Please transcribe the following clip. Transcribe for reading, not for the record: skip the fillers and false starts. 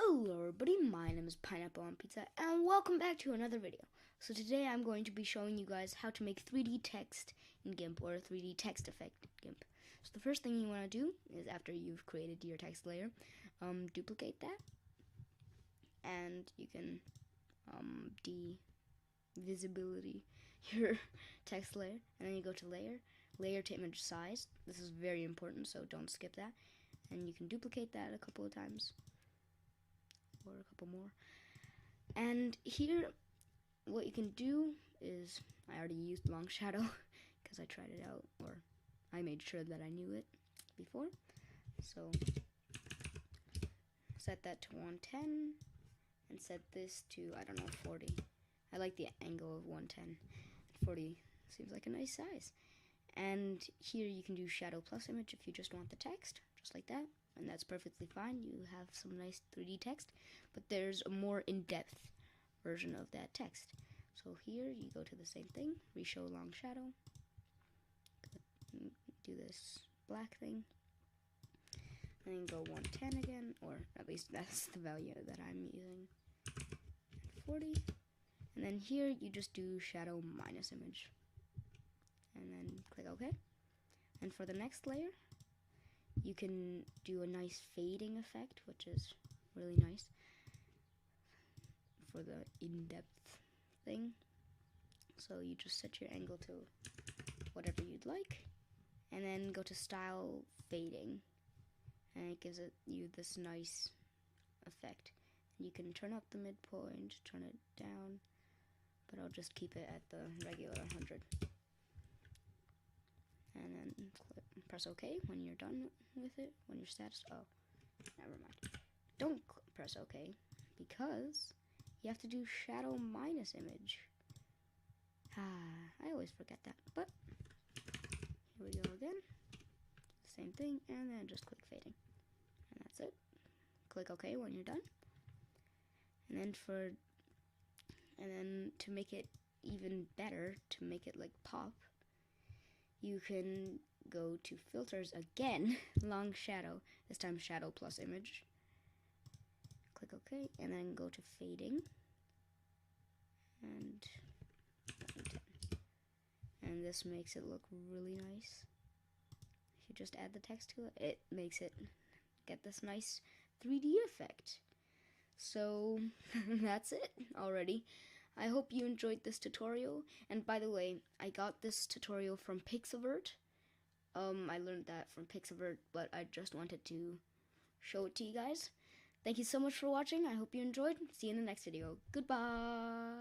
Hello everybody, my name is Pineapple on Pizza and welcome back to another video. So today I'm going to be showing you guys how to make 3D text in GIMP or a 3D text effect in GIMP. So the first thing you want to do is after you've created your text layer, duplicate that and you can de-visibility your text layer, and then you go to layer to image size. This is very important, so don't skip that, and you can duplicate that a couple of times or a couple more. And here what you can do is, I already used long shadow because I tried it out, or I made sure that I knew it before. So set that to 110 and set this to, I don't know, 40. I like the angle of 110. 40 seems like a nice size. And here you can do shadow plus image if you just want the text, just like that. And that's perfectly fine. You have some nice 3D text, but there's a more in-depth version of that text. So here you go to the same thing, reshow long shadow, do this black thing, and then go 110 again, or at least that's the value that I'm using, 40. And then here you just do shadow minus image, and then click OK. And for the next layer, you can do a nice fading effect, which is really nice for the in-depth thing. So you just set your angle to whatever you'd like, and then go to style fading, and it gives you this nice effect. You can turn up the midpoint, turn it down, but I'll just keep it at the regular 100. And then press OK when you're done with it, when you're satisfied. Oh, never mind. Don't press OK, because you have to do shadow minus image. I always forget that, but here we go again. Same thing, and then just click fading. And that's it. Click OK when you're done. And then to make it even better, to make it like pop, you can go to filters again, long shadow, this time shadow plus image. Click OK, and then go to fading, and 110. And this makes it look really nice. If you just add the text to it, it makes it get this nice 3D effect. So that's it already. I hope you enjoyed this tutorial, and by the way, I got this tutorial from Pixelvert. I learned that from Pixelvert, but I just wanted to show it to you guys. Thank you so much for watching. I hope you enjoyed. See you in the next video. Goodbye.